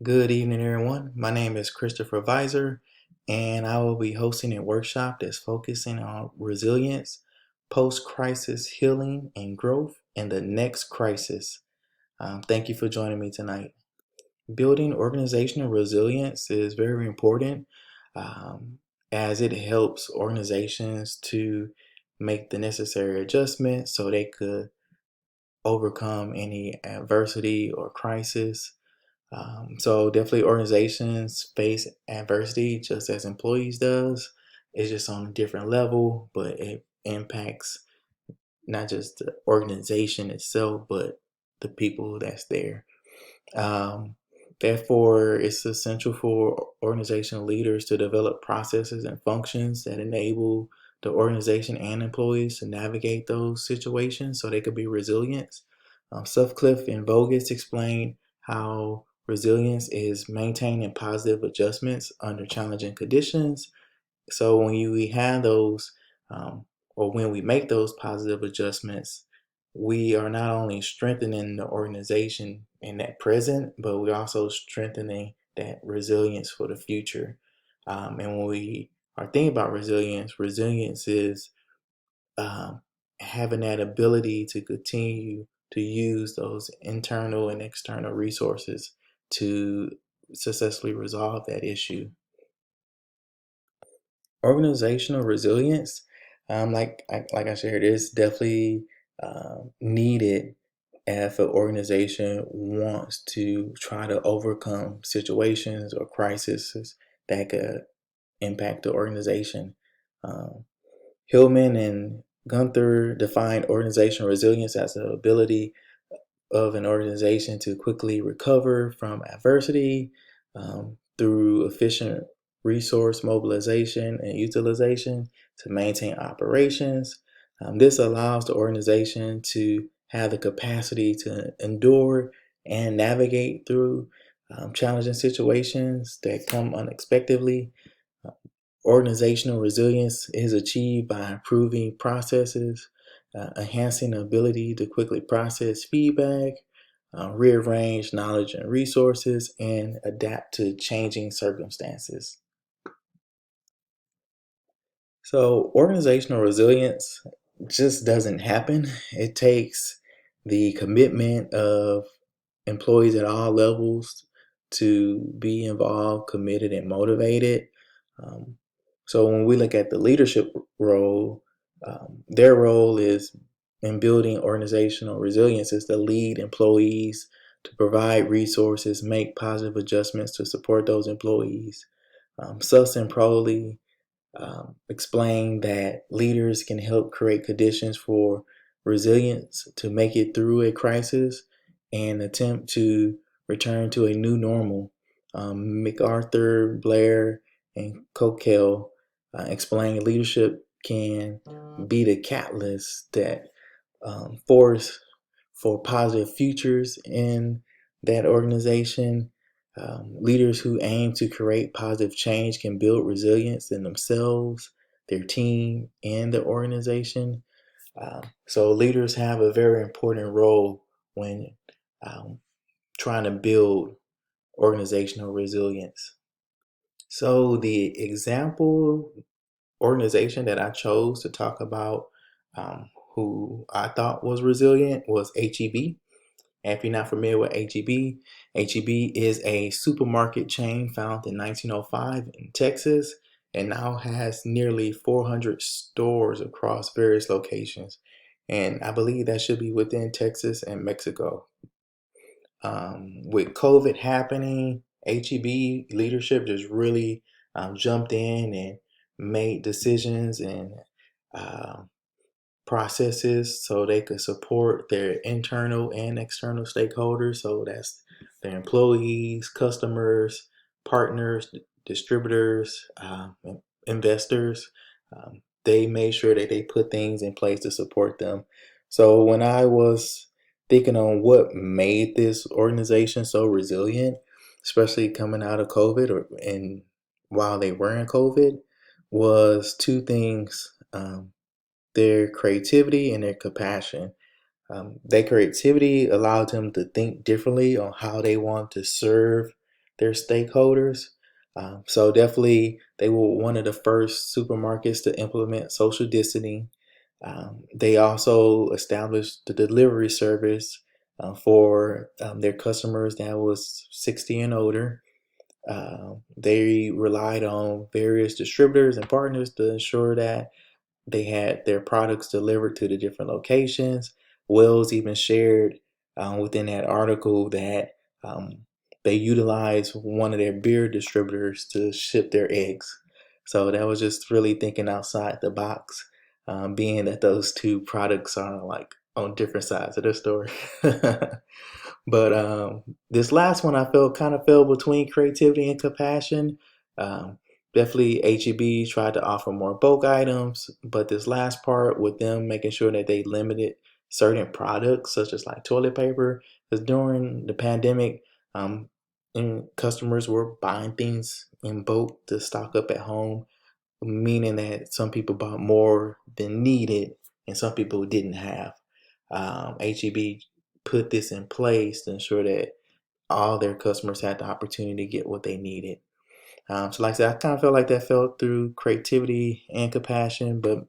Good evening, everyone. My name is Christopher Visor, and I will be hosting a workshop that's focusing on resilience, post crisis healing and growth, and the next crisis. Thank you for joining me tonight. Building organizational resilience is very important um, as it helps organizations to make the necessary adjustments so they could overcome any adversity or crisis. So definitely organizations face adversity just as employees does. It's just on a different level, but it impacts not just the organization itself, but the people that's there. Um, Therefore, it's essential for organizational leaders to develop processes and functions that enable the organization and employees to navigate those situations so they could be resilient. Sutcliffe and Voges explain how resilience is maintaining positive adjustments under challenging conditions. So we have those, or when we make those positive adjustments, we are not only strengthening the organization in that present, but we're also strengthening that resilience for the future. And when we are thinking about resilience, resilience is um, having that ability to continue to use those internal and external resources to successfully resolve that issue. Organizational resilience, like I shared, is definitely needed if an organization wants to try to overcome situations or crises that could impact the organization. Um, Hillman and Gunther defined organizational resilience as the ability of an organization to quickly recover from adversity through efficient resource mobilization and utilization to maintain operations. This allows the organization to have the capacity to endure and navigate through challenging situations that come unexpectedly. Organizational resilience is achieved by improving processes, enhancing the ability to quickly process feedback, rearrange knowledge and resources, and adapt to changing circumstances. So, organizational resilience just doesn't happen. It takes the commitment of employees at all levels to be involved, committed, and motivated. Um, so when we look at the leadership role, their role is in building organizational resilience is to lead employees, to provide resources, make positive adjustments to support those employees. Suss and Proley explain that leaders can help create conditions for resilience to make it through a crisis and attempt to return to a new normal. MacArthur, Blair, and Coquelle explain leadership can be the catalyst that force for positive futures in that organization. Leaders who aim to create positive change can build resilience in themselves, their team, and the organization. So, leaders have a very important role when um, trying to build organizational resilience. So, the example organization that I chose to talk about who I thought was resilient was HEB. And if you're not familiar with HEB, HEB is a supermarket chain founded in 1905 in Texas and now has nearly 400 stores across various locations. And I believe that should be within Texas and Mexico. With COVID happening, HEB leadership just really jumped in and made decisions and uh, processes so they could support their internal and external stakeholders. So that's their employees, customers, partners, distributors, investors. They made sure that they put things in place to support them. So when I was thinking on what made this organization so resilient, especially coming out of COVID and while they were in COVID, was two things. Their creativity and their compassion. Their creativity allowed them to think differently on how they want to serve their stakeholders. So definitely, they were one of the first supermarkets to implement social distancing. They also established the delivery service for their customers that was 60 and older. They relied on various distributors and partners to ensure that they had their products delivered to the different locations. Wells even shared within that article that um, they utilized one of their beer distributors to ship their eggs. So that was just really thinking outside the box, being that those two products are like on different sides of the story. But this last one I felt kind of fell between creativity and compassion. Um, Definitely HEB tried to offer more bulk items, but this last part with them making sure that they limited certain products, such as like toilet paper, because during the pandemic, um, and customers were buying things in bulk to stock up at home, meaning that some people bought more than needed and some people didn't have. HEB put this in place to ensure that all their customers had the opportunity to get what they needed. So, like I said, I kind of felt like that fell through creativity and compassion. But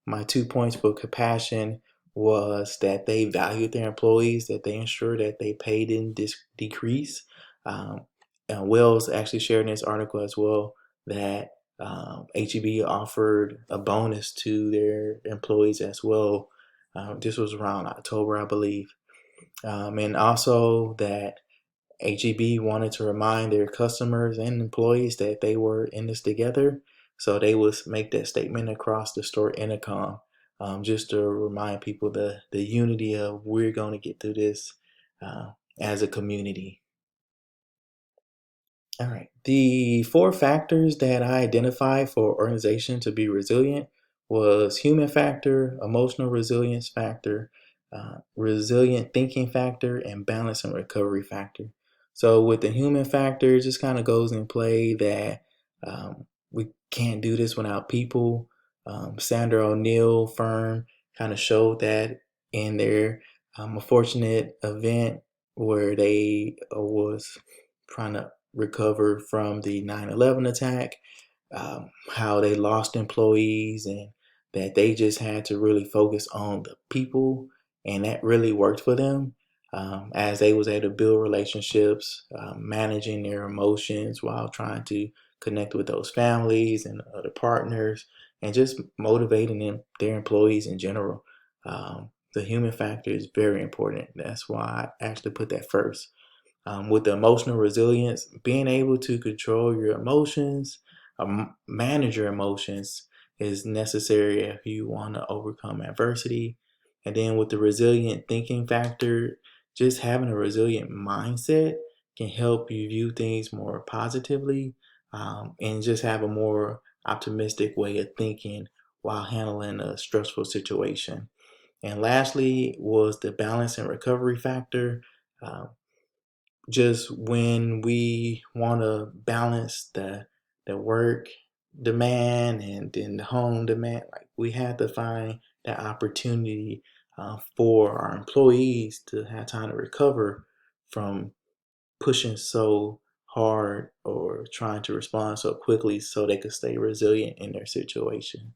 my 2 points for compassion was that they valued their employees, that they ensured that they paid in decrease. Um, and Wells actually shared in this article as well that HEB offered a bonus to their employees as well. This was around October, I believe. And also that HEB wanted to remind their customers and employees that they were in this together. So they would make that statement across the store intercom, just to remind people the unity of we're going to get through this as a community. All right. The four factors that I identified for organization to be resilient was human factor, emotional resilience factor, resilient thinking factor, and balance and recovery factor. So with the human factor, it just kind of goes in play that we can't do this without people. Sandra O'Neill firm kind of showed that in their unfortunate event where they was trying to recover from the 9/11 attack, how they lost employees and that they just had to really focus on the people, and that really worked for them as they was able to build relationships, managing their emotions while trying to connect with those families and other partners, and just motivating their employees in general. The human factor is very important. That's why I actually put that first. With the emotional resilience, being able to control your emotions, manage your emotions is necessary if you want to overcome adversity. And then with the resilient thinking factor, just having a resilient mindset can help you view things more positively, and just have a more optimistic way of thinking while handling a stressful situation. And lastly was the balance and recovery factor. Um, just when we want to balance the work demand and then the home demand, like we have to find that opportunity for our employees to have time to recover from pushing so hard or trying to respond so quickly so they could stay resilient in their situation.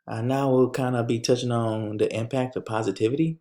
Now we'll kind of be touching on the impact of positivity.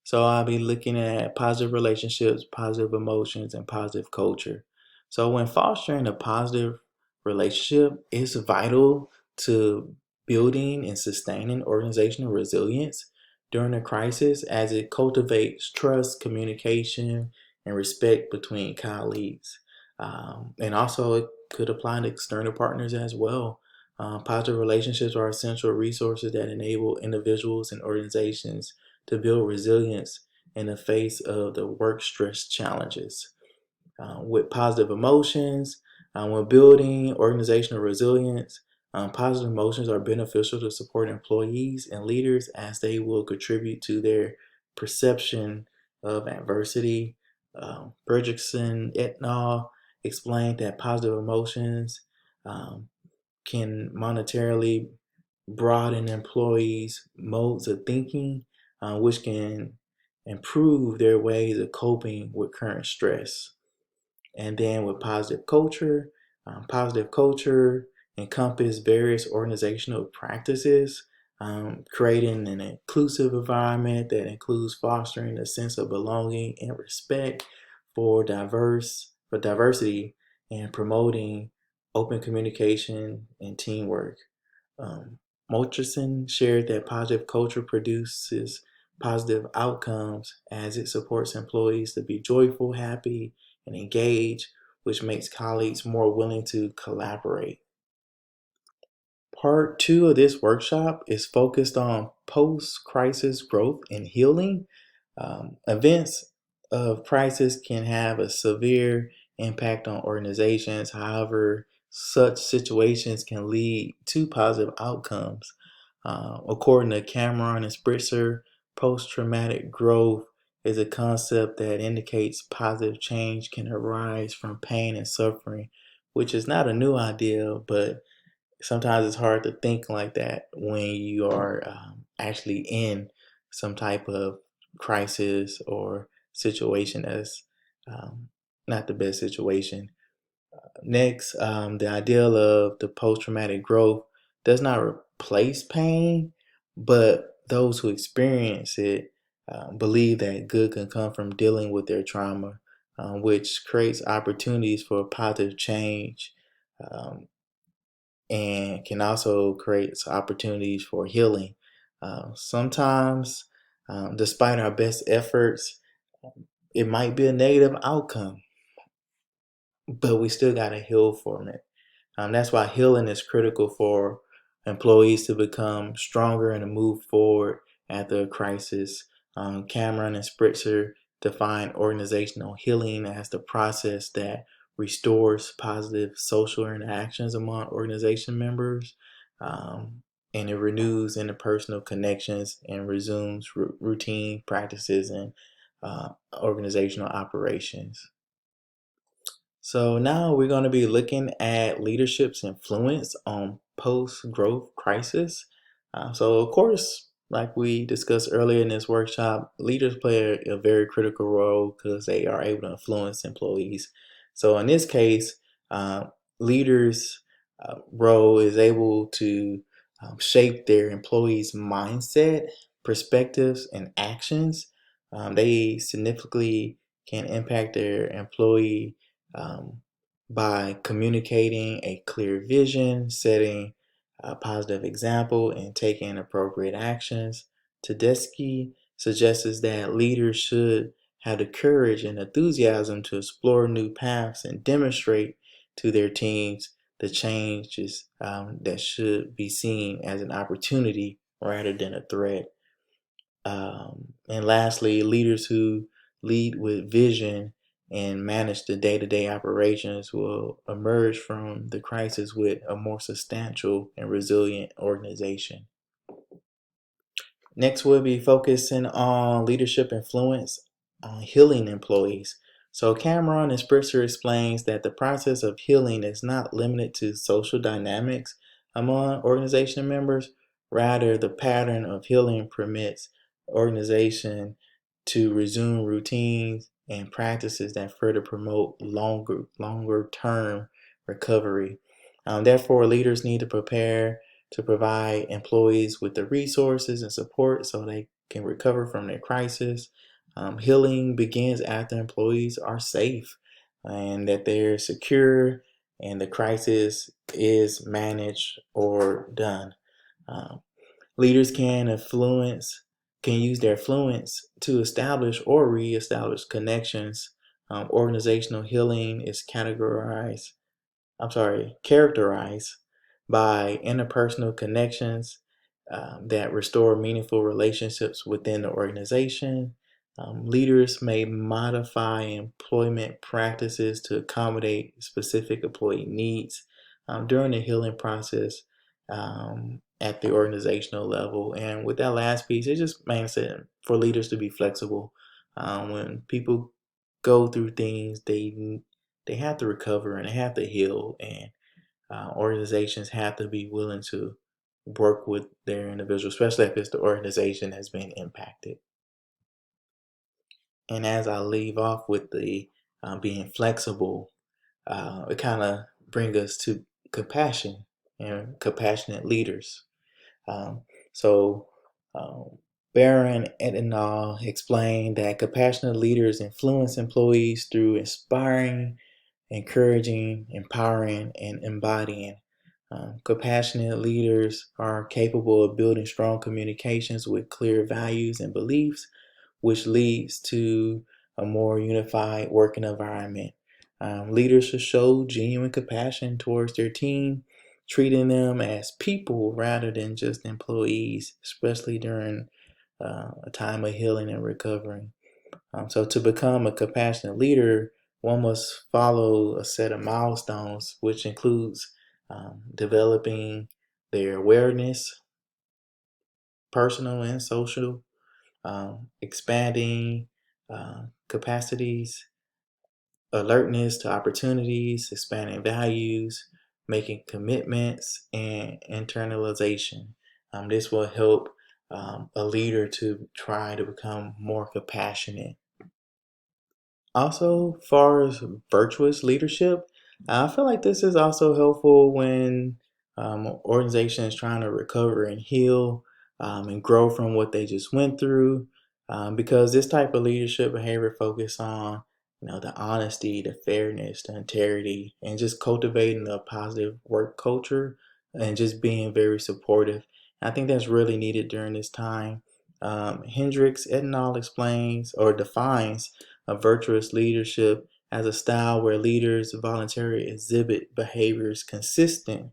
So I'll be looking at positive relationships, positive emotions, and positive culture. So when fostering a positive relationship, it's vital to building and sustaining organizational resilience during a crisis as it cultivates trust, communication, and respect between colleagues. And also it could apply to external partners as well. Positive relationships are essential resources that enable individuals and organizations to build resilience in the face of the work stress challenges. With positive emotions, when building organizational resilience, positive emotions are beneficial to support employees and leaders as they will contribute to their perception of adversity. Bridgerton et al. Explained that positive emotions um, can monetarily broaden employees' modes of thinking, which can improve their ways of coping with current stress. And then with positive culture encompass various organizational practices, creating an inclusive environment that includes fostering a sense of belonging and respect for diversity and promoting open communication and teamwork. Um, Murchison shared that positive culture produces positive outcomes as it supports employees to be joyful, happy, and engaged, which makes colleagues more willing to collaborate. Part two of this workshop is focused on post crisis growth and healing. Events of crisis can have a severe impact on organizations. However, such situations can lead to positive outcomes. According to Cameron and Spritzer, post traumatic growth is a concept that indicates positive change can arise from pain and suffering, which is not a new idea, but sometimes it's hard to think like that when you are actually in some type of crisis or situation that's um, not the best situation. Next, the ideal of the post traumatic growth does not replace pain, but those who experience it believe that good can come from dealing with their trauma, which creates opportunities for positive change. Um, and can also create opportunities for healing. Sometimes, despite our best efforts, it might be a negative outcome, but we still got to heal from it. That's why healing is critical for employees to become stronger and to move forward after a crisis. Cameron and Spritzer define organizational healing as the process that restores positive social interactions among organization members, and it renews interpersonal connections and resumes routine practices and organizational operations. So now we're going to be looking at leadership's influence on post-growth crisis. So of course, like we discussed earlier in this workshop, leaders play a very critical role because they are able to influence employees. So in this case, uh, leaders' role is able to shape their employees' mindset, perspectives, and actions. They significantly can impact their employee um, by communicating a clear vision, setting a positive example, and taking appropriate actions. Tedeschi suggests that leaders should have the courage and enthusiasm to explore new paths and demonstrate to their teams the changes that should be seen as an opportunity rather than a threat. And lastly, leaders who lead with vision and manage the day to day operations will emerge from the crisis with a more substantial and resilient organization. Next, we'll be focusing on leadership influence on healing employees. So, Cameron and Spritzer explains that the process of healing is not limited to social dynamics among organization members. Rather, the pattern of healing permits organization to resume routines and practices that further promote longer term recovery. Therefore, leaders need to prepare to provide employees with the resources and support so they can recover from their crisis. Healing begins after employees are safe and that they're secure and the crisis is managed or done. Um, Leaders can use their influence to establish or reestablish connections. Organizational healing is characterized by interpersonal connections that restore meaningful relationships within the organization. Leaders may modify employment practices to accommodate specific employee needs during the healing process at the organizational level. And with that last piece, it just makes it for leaders to be flexible. When people go through things, they have to recover and they have to heal, and organizations have to be willing to work with their individual, especially if it's the organization that's been impacted. And as I leave off with the being flexible. It kind of brings us to compassion and compassionate leaders. Um, so, um, Baron et al. Explained that compassionate leaders influence employees through inspiring, encouraging, empowering, and embodying. Compassionate leaders are capable of building strong communications with clear values and beliefs, which leads to a more unified working environment. Leaders should show genuine compassion towards their team, treating them as people rather than just employees, especially during a time of healing and recovering. So, to become a compassionate leader, one must follow a set of milestones, which includes developing their awareness, personal and social, expanding capacities, alertness to opportunities, expanding values, making commitments, and internalization. This will help a leader to try to become more compassionate. Also, far as virtuous leadership, I feel like this is also helpful when organization is trying to recover and heal and grow from what they just went through. Because this type of leadership behavior focus on, the honesty, the fairness, the integrity, and just cultivating a positive work culture and just being very supportive. I think that's really needed during this time. Hendricks et al. Explains or defines a virtuous leadership as a style where leaders voluntarily exhibit behaviors consistent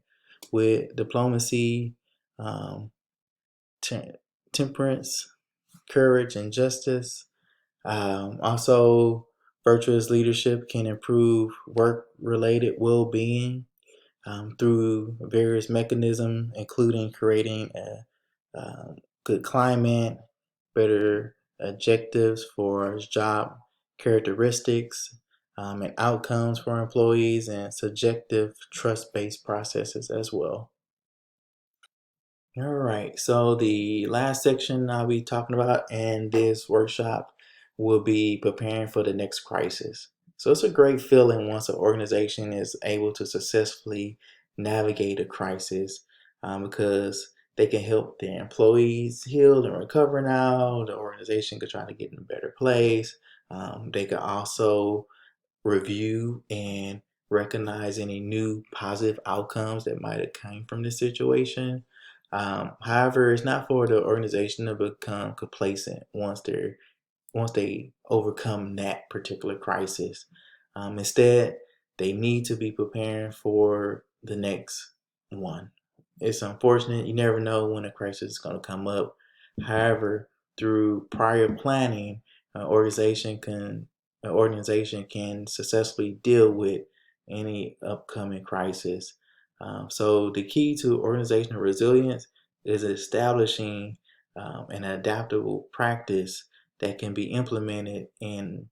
with diplomacy, um, temperance, courage, and justice. Also, virtuous leadership can improve work related well being through various mechanisms, including creating a good climate, better objectives for job characteristics and outcomes for employees, and subjective trust-based processes as well. All right, so the last section I'll be talking about in this workshop will be preparing for the next crisis. So it's a great feeling once an organization is able to successfully navigate a crisis because they can help their employees heal and recover now. The organization could try to get in a better place. They could also review and recognize any new positive outcomes that might have come from this situation. However, it's not for the organization to become complacent once they overcome that particular crisis. Instead, they need to be preparing for the next one. It's unfortunate, you never know when a crisis is going to come up. However, through prior planning, an organization can an organization can successfully deal with any upcoming crisis. So the key to organizational resilience is establishing an adaptable practice that can be implemented and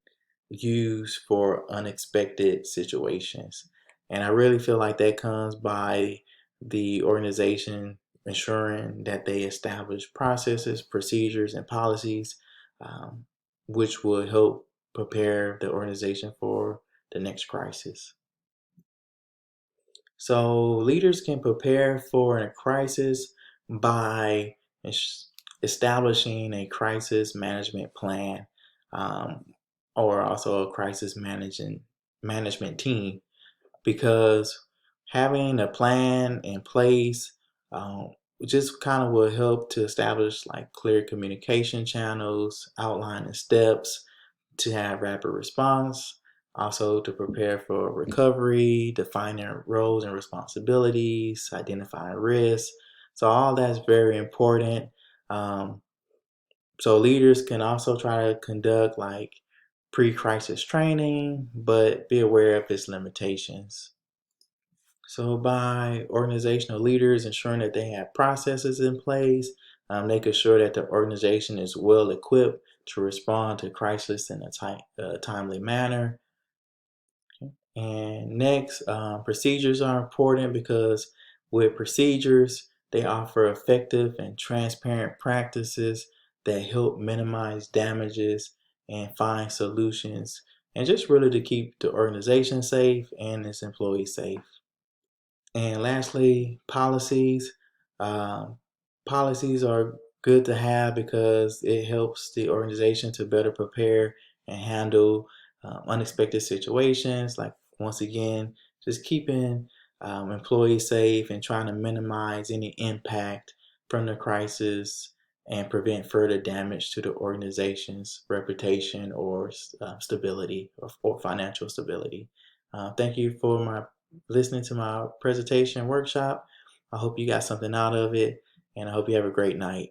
used for unexpected situations. And I really feel like that comes by the organization ensuring that they establish processes, procedures, and policies, um, which will help prepare the organization for the next crisis. So leaders can prepare for a crisis by establishing a crisis management plan, um, or also a crisis management team, because having a plan in place um, just kind of will help to establish like clear communication channels, outlining steps to have rapid response, also to prepare for recovery, defining roles and responsibilities, identifying risks. So all that's very important. Um, so leaders can also try to conduct like pre-crisis training, but be aware of its limitations. So by organizational leaders ensuring that they have processes in place, making sure that the organization is well equipped to respond to crisis in a timely manner. And next, procedures are important because with procedures, they offer effective and transparent practices that help minimize damages and find solutions and just really to keep the organization safe and its employees safe. And lastly, policies. Um, Policies are good to have because it helps the organization to better prepare and handle unexpected situations. Like, once again, just keeping employees safe and trying to minimize any impact from the crisis and prevent further damage to the organization's reputation or stability or financial stability. Thank you for listening to my presentation workshop. I hope you got something out of it, and I hope you have a great night.